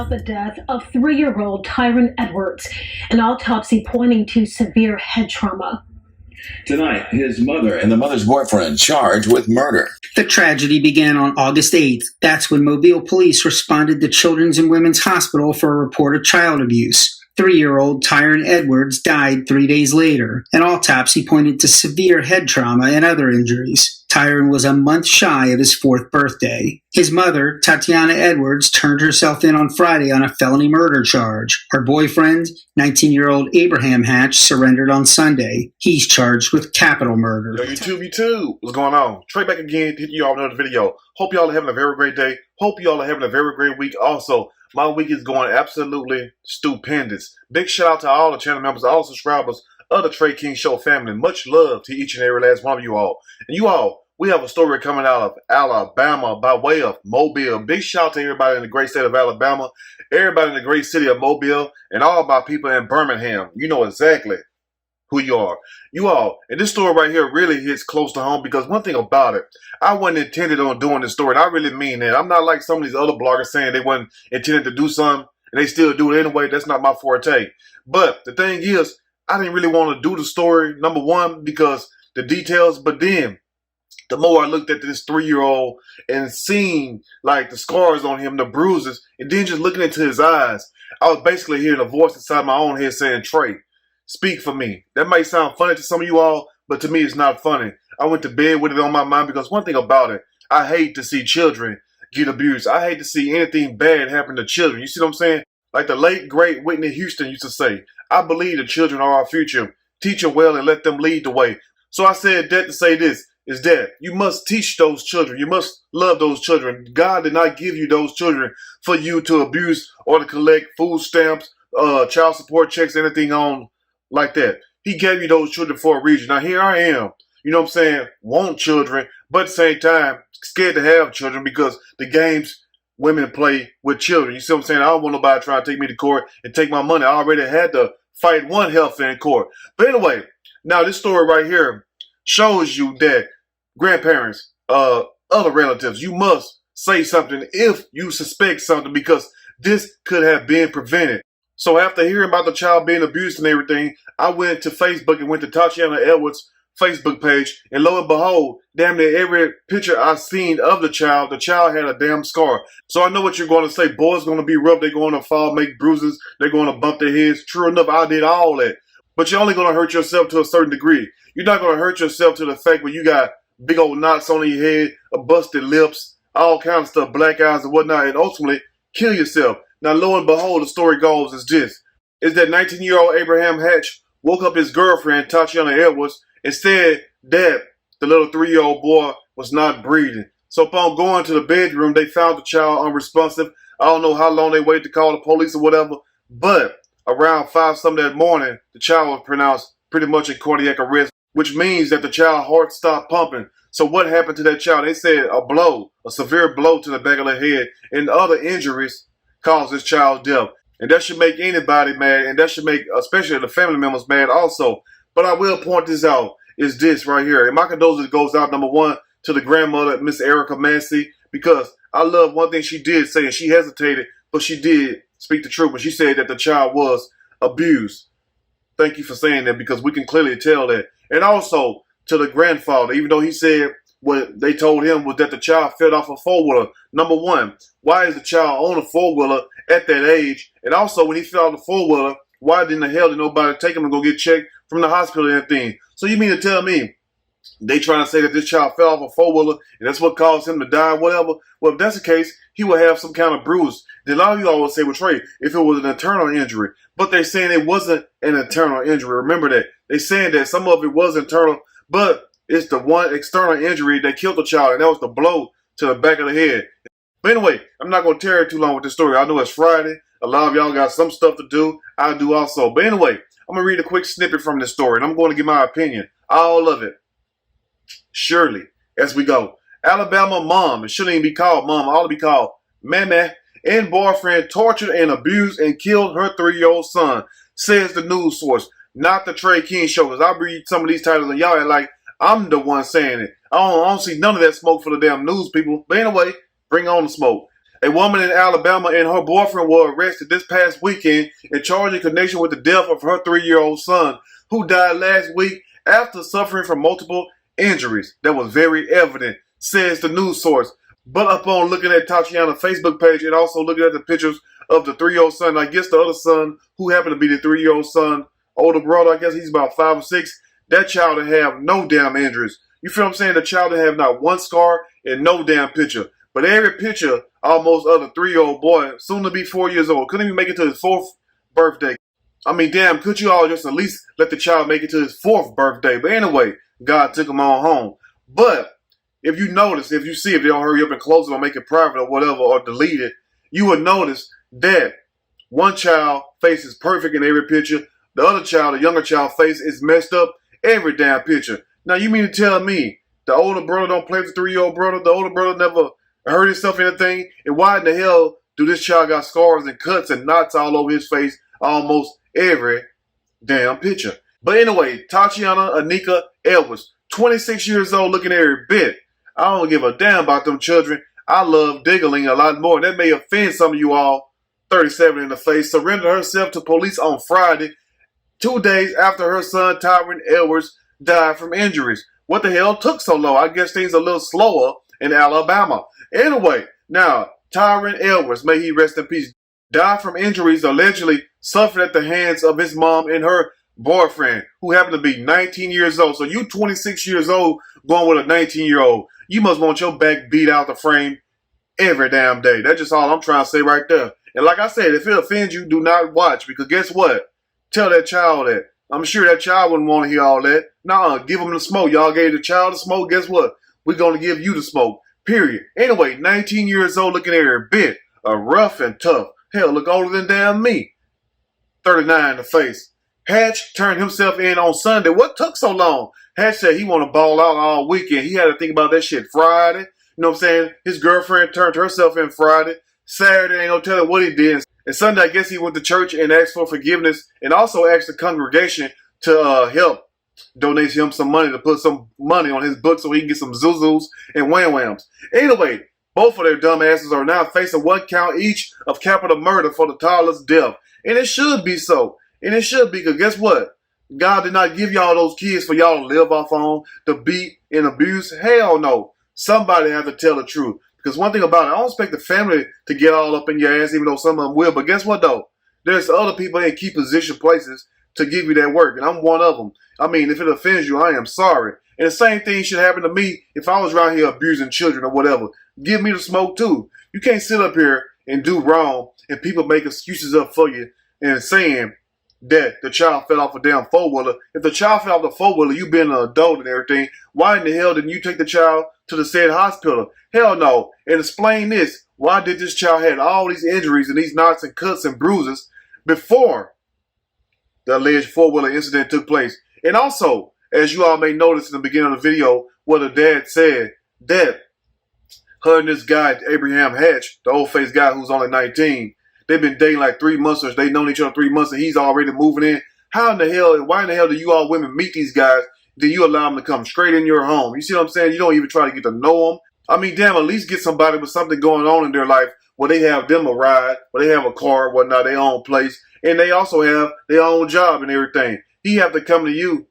about the death of 3-year-old Tyron Edwards, an autopsy pointing to severe head trauma. Tonight, his mother and the mother's boyfriend charged with murder. The tragedy began on August 8th. That's when Mobile police responded to Children's and Women's Hospital for a report of child abuse. 3-year-old Tyron Edwards died 3 days later. An autopsy pointed to severe head trauma and other injuries. Tyron was a month shy of his 4th birthday. His mother, Tatiana Edwards, turned herself in on Friday on a felony murder charge. Her boyfriend, 19-year-old Abraham Hatch, surrendered on Sunday. He's charged with capital murder. Yo, YouTube, what's going on? Trey back again to hit you all another video. Hope y'all are having a very great day. Hope y'all are having a very great week also. My week is going absolutely stupendous. Big shout out to all the channel members, all the subscribers of the Trey King Show family. Much love to each and every last one of you all. And you all, we have a story coming out of Alabama by way of Mobile. Big shout out to everybody in the great state of Alabama, everybody in the great city of Mobile, and all my people in Birmingham. You know exactly who you are. You all, and this story right here really hits close to home because one thing about it, I wasn't intended on doing this story, and I really mean that. I'm not like some of these other bloggers saying they wasn't intended to do something, and they still do it anyway. That's not my forte. But the thing is, I didn't really want to do the story, number one, because the details, but then the more I looked at this 3-year-old and seeing like the scars on him, the bruises, and then just looking into his eyes, I was basically hearing a voice inside my own head saying, Trey, speak for me. That might sound funny to some of you all, but to me it's not funny. I went to bed with it on my mind because one thing about it, I hate to see children get abused. I hate to see anything bad happen to children. You see what I'm saying? Like the late, great Whitney Houston used to say, I believe the children are our future. Teach them well and let them lead the way. So I said that to say this, is that you must teach those children. You must love those children. God did not give you those children for you to abuse or to collect food stamps, child support checks, anything on like that. He gave you those children for a reason. Now here I am, you know what I'm saying, want children, but at the same time, scared to have children because the games women play with children. You see what I'm saying? I don't want nobody trying to take me to court and take my money. I already had to fight one heifer in court. But anyway, now this story right here shows you that grandparents, other relatives, you must say something if you suspect something because this could have been prevented. So after hearing about the child being abused and everything, I went to Facebook and went to Tatiana Edwards' Facebook page, and lo and behold, damn near every picture I seen of the child had a damn scar. So I know what you're going to say. Boys going to be rough. They're going to fall, make bruises. They're going to bump their heads. True enough, I did all that. But you're only going to hurt yourself to a certain degree. You're not going to hurt yourself to the fact where you got big old knots on your head, busted lips, all kinds of stuff, black eyes and whatnot, and ultimately kill yourself. Now, lo and behold, the story goes is this, is that 19-year-old Abraham Hatch woke up his girlfriend, Tatiana Edwards, and said that the little 3-year-old boy was not breathing. So upon going to the bedroom, they found the child unresponsive. I don't know how long they waited to call the police or whatever, but around 5 something that morning, the child was pronounced pretty much in cardiac arrest, which means that the child's heart stopped pumping. So what happened to that child? They said a blow, a severe blow to the back of the head, and other injuries caused this child's death. And that should make anybody mad, and that should make especially the family members mad also. But I will point this out, is this right here. And my condolences goes out, number one, to the grandmother, Miss Erica Massey, because I love one thing she did say, and she hesitated, but she did speak the truth when she said that the child was abused. Thank you for saying that because we can clearly tell that. And also to the grandfather, even though he said what they told him was that the child fell off a four-wheeler. Number one, why is the child on a four-wheeler at that age? And also when he fell off the four-wheeler, why didn't the hell did nobody take him and go get checked from the hospital and everything? So you mean to tell me they trying to say that this child fell off a four-wheeler and that's what caused him to die, whatever? Well, if that's the case, he will have some kind of bruise. Then a lot of you always say, well, Trey, if it was an internal injury, but they're saying it wasn't an internal injury. Remember that. They're saying that some of it was internal, but it's the one external injury that killed the child, and that was the blow to the back of the head. But anyway, I'm not going to tear it too long with this story. I know it's Friday. A lot of y'all got some stuff to do. I do also. But anyway, I'm going to read a quick snippet from this story, and I'm going to give my opinion. All of it. Surely, as we go. Alabama mom, it shouldn't even be called mom, it ought to be called Mammy, and boyfriend tortured and abused and killed her 3-year-old son, says the news source, not the Trey King Show. Because I read some of these titles and y'all act like I'm the one saying it. I don't see none of that smoke for the damn news people. But anyway, bring on the smoke. A woman in Alabama and her boyfriend were arrested this past weekend and charged in connection with the death of her 3-year-old son, who died last week after suffering from multiple injuries. That was very evident, says the news source. But upon looking at Tatiana's Facebook page and also looking at the pictures of the 3-year-old son, I guess the other son, who happened to be the 3-year-old son, older brother, I guess he's about 5 or 6, that child would have no damn injuries. You feel what I'm saying? The child would have not one scar and no damn picture. But every picture, almost of the 3-year-old boy, soon to be 4 years old, couldn't even make it to his 4th birthday. I mean, damn, could you all just at least let the child make it to his 4th birthday? But anyway, God took him on home. But if you notice, if you see, if they don't hurry up and close it or make it private or whatever or delete it, you would notice that one child face is perfect in every picture. The other child, the younger child face is messed up every damn picture. Now, you mean to tell me the older brother don't play with the 3-year-old brother? The older brother never hurt himself in anything? And why in the hell do this child got scars and cuts and knots all over his face almost every damn picture? But anyway, Tatiana Anika Edwards, 26 years old, looking every bit. I don't give a damn about them children. I love diggling a lot more. That may offend some of you all. 37 in the face, surrendered herself to police on Friday, 2 days after her son Tyron Edwards died from injuries. What the hell took so long? I guess things are a little slower in Alabama. Anyway, now, Tyron Edwards, may he rest in peace, died from injuries allegedly suffered at the hands of his mom and her boyfriend, who happened to be 19 years old. So you 26 years old going with a 19-year-old. You must want your back beat out the frame every damn day. That's just all I'm trying to say right there. And like I said, if it offends you, do not watch. Because guess what? Tell that child that. I'm sure that child wouldn't want to hear all that. Nuh-uh, give him the smoke. Y'all gave the child the smoke. Guess what? We're going to give you the smoke. Period. Anyway, 19 years old, looking at her bit. Rough and tough. Hell, look older than damn me. 39 in the face. Hatch turned himself in on Sunday. What took so long? Hatch said he want to ball out all weekend. He had to think about that shit Friday. You know what I'm saying? His girlfriend turned herself in Friday. Saturday ain't gonna tell her what he did. And Sunday, I guess he went to church and asked for forgiveness and also asked the congregation to help donate him some money to put some money on his book so he can get some zuzus and wham-whams. Anyway, both of their dumb asses are now facing 1 count each of capital murder for the toddler's death. And it should be so. And it should be, because guess what? God did not give y'all those kids for y'all to live off on, to beat and abuse. Hell no. Somebody has to tell the truth. Because one thing about it, I don't expect the family to get all up in your ass, even though some of them will. But guess what, though? There's other people in key position places to give you that work, and I'm one of them. I mean, if it offends you, I am sorry. And the same thing should happen to me if I was around here abusing children or whatever. Give me the smoke, too. You can't sit up here and do wrong, and people make excuses up for you and saying that the child fell off a damn four-wheeler. If the child fell off the four-wheeler, you being an adult and everything, why in the hell didn't you take the child to the said hospital? Hell no. And explain this. Why did this child have all these injuries and these knots and cuts and bruises before the alleged four-wheeler incident took place? And also, as you all may notice in the beginning of the video, where the dad said that her and this guy, Abraham Hatch, the old-faced guy who's only 19, they've been dating like 3 months, or they've known each other 3 months, and he's already moving in. How in the hell, why in the hell do you all women meet these guys? Then you allow them to come straight in your home? You see what I'm saying? You don't even try to get to know them. I mean, damn, at least get somebody with something going on in their life where they have them a ride, where they have a car, whatnot, their own place, and they also have their own job and everything. He have to come to you,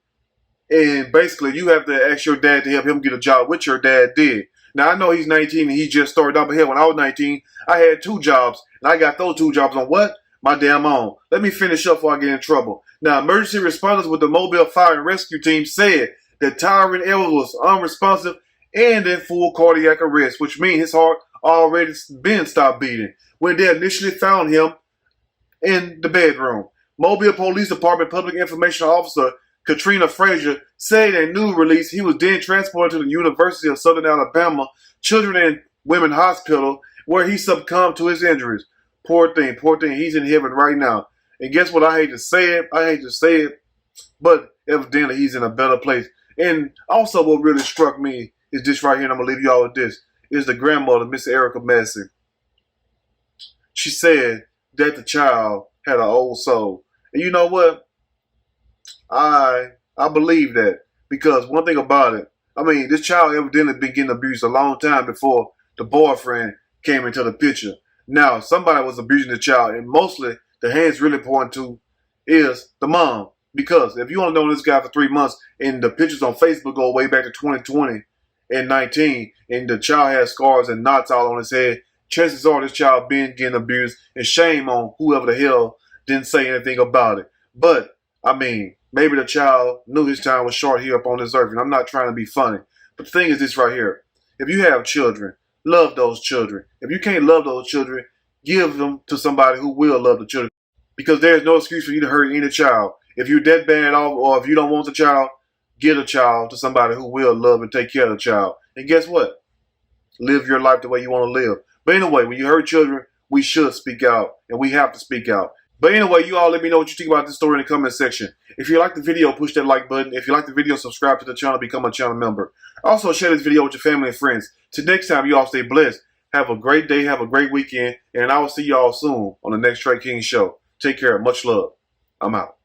and basically you have to ask your dad to help him get a job, which your dad did. Now, I know he's 19 and he just started out, but hell, when I was 19, I had 2 jobs, and I got those 2 jobs on what? My damn own. Let me finish up before I get in trouble. Now, emergency responders with the Mobile Fire and Rescue Team said that Tyron Edwards was unresponsive and in full cardiac arrest, which means his heart already been stopped beating when they initially found him in the bedroom. Mobile Police Department Public Information Officer Katrina Frazier said in a new release he was then transported to the University of Southern Alabama Children and Women Hospital, where he succumbed to his injuries. Poor thing, he's in heaven right now. And guess what? I hate to say it, but evidently he's in a better place. And also what really struck me is this right here, and I'm going to leave you all with this, is the grandmother, Miss Erica Massey. She said that the child had an old soul. And you know what? I believe that, because one thing about it, I mean, this child evidently been getting abused a long time before the boyfriend came into the picture. Now, somebody was abusing the child, and mostly the hands really pointing to is the mom. Because if you only know this guy for 3 months, and the pictures on Facebook go way back to 2020 and 19, and the child has scars and knots all on his head, chances are this child been getting abused, and shame on whoever the hell didn't say anything about it. But, I mean, maybe the child knew his time was short here up on this earth, and I'm not trying to be funny. But the thing is this right here. If you have children, love those children. If you can't love those children, give them to somebody who will love the children. Because there's no excuse for you to hurt any child. If you're that bad off, or if you don't want the child, give a child to somebody who will love and take care of the child. And guess what? Live your life the way you want to live. But anyway, when you hurt children, we should speak out, and we have to speak out. But anyway, you all let me know what you think about this story in the comment section. If you like the video, push that like button. If you like the video, subscribe to the channel, become a channel member. Also, share this video with your family and friends. Till next time, you all stay blessed. Have a great day, have a great weekend, and I will see you all soon on the next Trey King Show. Take care. Much love. I'm out.